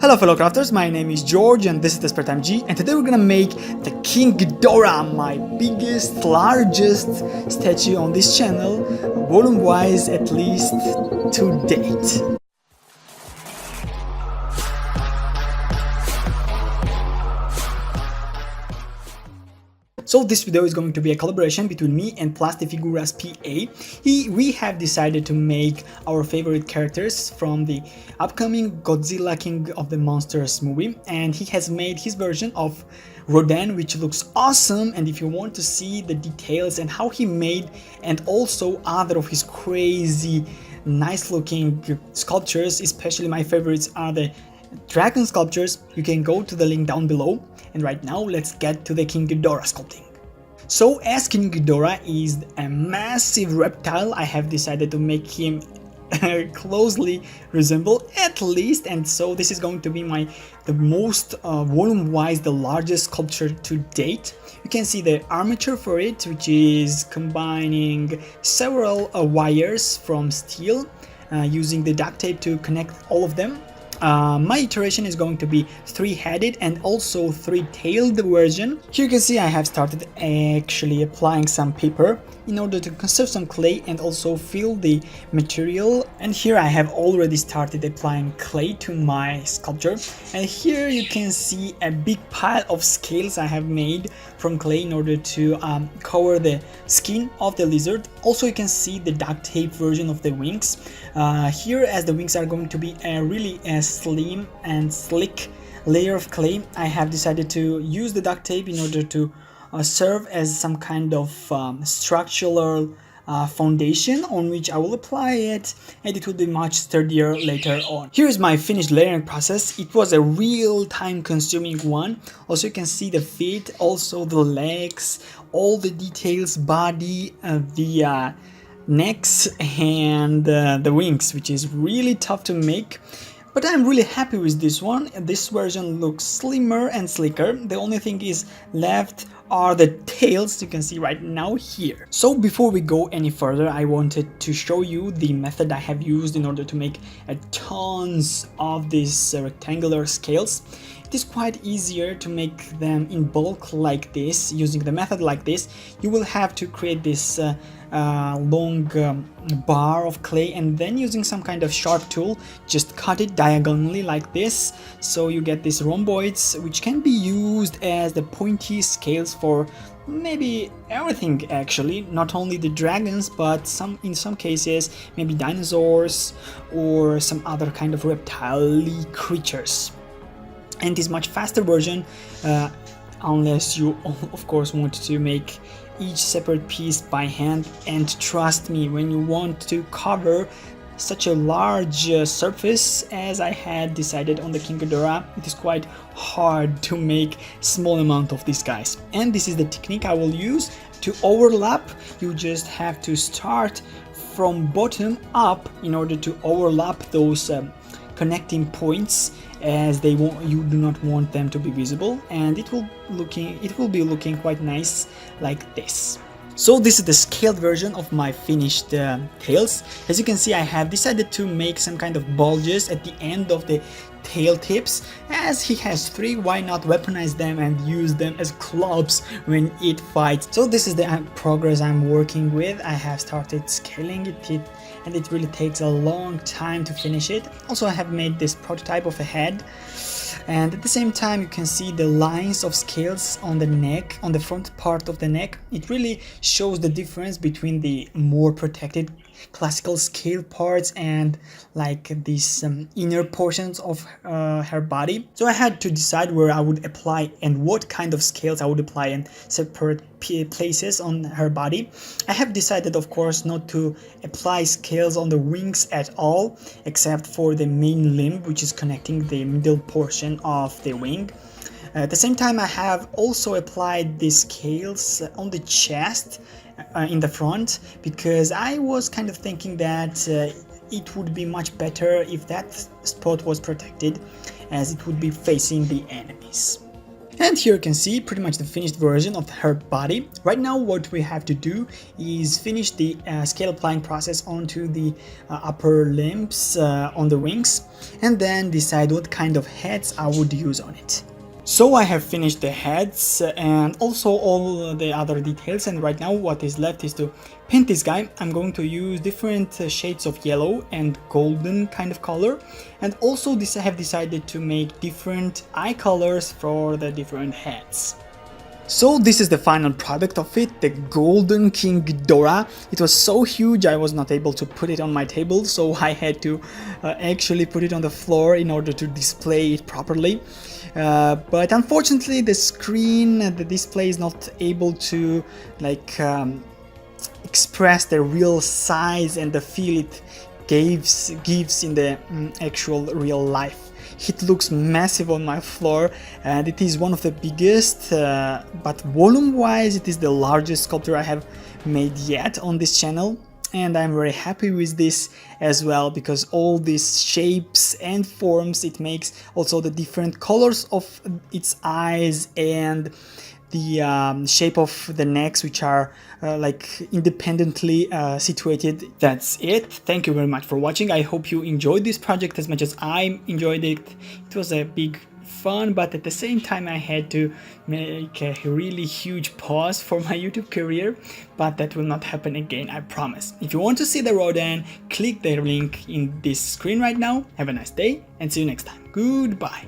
Hello fellow crafters, my name is George and this is the Spare Time G, and today we're gonna make the King Ghidorah, my biggest, largest statue on this channel, volume wise at least to date. So this video is going to be a collaboration between me and Plasti Figuras P.A. We have decided to make our favorite characters from the upcoming Godzilla King of the Monsters movie, and he has made his version of Rodan, which looks awesome. And if you want to see the details and how he made and also other of his crazy nice looking sculptures, especially my favorites are the dragon sculptures, you can go to the link down below. And right now let's get to the King Ghidorah sculpting. So as King Ghidorah is a massive reptile, I have decided to make him closely resemble at least, and so this is going to be the most volume wise the largest sculpture to date. You can see the armature for it, which is combining several wires from steel using the duct tape to connect all of them. My iteration is going to be three-headed and also three-tailed version. Here you can see I have started actually applying some paper in order to conserve some clay and also fill the material. And here I have already started applying clay to my sculpture. And here you can see a big pile of scales I have made from clay in order to cover the skin of the lizard. Also you can see the duct tape version of the wings. Here, as the wings are going to be a really slim and slick layer of clay, I have decided to use the duct tape in order to serve as some kind of structural foundation on which I will apply it, and it will be much sturdier later on. Here is my finished layering process. It was a real time consuming one. Also you can see the feet, also the legs, all the details, body, the necks and the wings, which is really tough to make. But I'm really happy with this one. This version looks slimmer and slicker. The only thing is left are the tails, you can see right now here. So before we go any further, I wanted to show you the method I have used in order to make tons of these rectangular scales. It is quite easier to make them in bulk like this. Using the method like this, you will have to create this long bar of clay, and then using some kind of sharp tool just cut it diagonally like this, so you get these rhomboids, which can be used as the pointy scales for maybe everything actually, not only the dragons but in some cases maybe dinosaurs or some other kind of reptile-y creatures. And this much faster version, unless you of course want to make each separate piece by hand. And trust me, when you want to cover such a large surface as I had decided on the King Ghidorah, it is quite hard to make small amount of these guys. And this is the technique I will use to overlap. You just have to start from bottom up in order to overlap those connecting points, as you do not want them to be visible, and it will be looking quite nice like this. So this is the scaled version of my finished tails. As you can see, I have decided to make some kind of bulges at the end of the tail tips. As he has three, why not weaponize them and use them as clubs when it fights? So this is the progress I'm working with. I have started scaling it and it really takes a long time to finish it. Also I have made this prototype of a head, and at the same time you can see the lines of scales on the neck, on the front part of the neck. It really shows the difference between the more protected classical scale parts and like these inner portions of her body. So I had to decide where I would apply and what kind of scales I would apply in separate places on her body. I have decided, of course, not to apply scales on the wings at all, except for the main limb, which is connecting the middle portion of the wing. At the same time, I have also applied the scales on the chest in the front, because I was kind of thinking that it would be much better if that spot was protected, as it would be facing the enemies. And here you can see pretty much the finished version of her body. Right now what we have to do is finish the scale applying process onto the upper limbs on the wings, and then decide what kind of heads I would use on it. So I have finished the heads and also all the other details, and right now what is left is to paint this guy. I'm going to use different shades of yellow and golden kind of color, and also I have decided to make different eye colors for the different heads. So this is the final product of it, the golden King Ghidorah. It was so huge I was not able to put it on my table, so I had to actually put it on the floor in order to display it properly. But unfortunately the screen, the display is not able to express the real size and the feel it gives in the actual real life. It looks massive on my floor, and it is one of the biggest, but volume wise it is the largest sculpture I have made yet on this channel. And I'm very happy with this as well, because all these shapes and forms it makes, also the different colors of its eyes and the shape of the necks, which are independently situated. That's it. Thank you very much for watching. I hope you enjoyed this project as much as I enjoyed it. It was a big fun, but at the same time I had to make a really huge pause for my YouTube career, but that will not happen again, I promise. If you want to see the Rodan, click the link in this screen right now. Have a nice day and see you next time. Goodbye.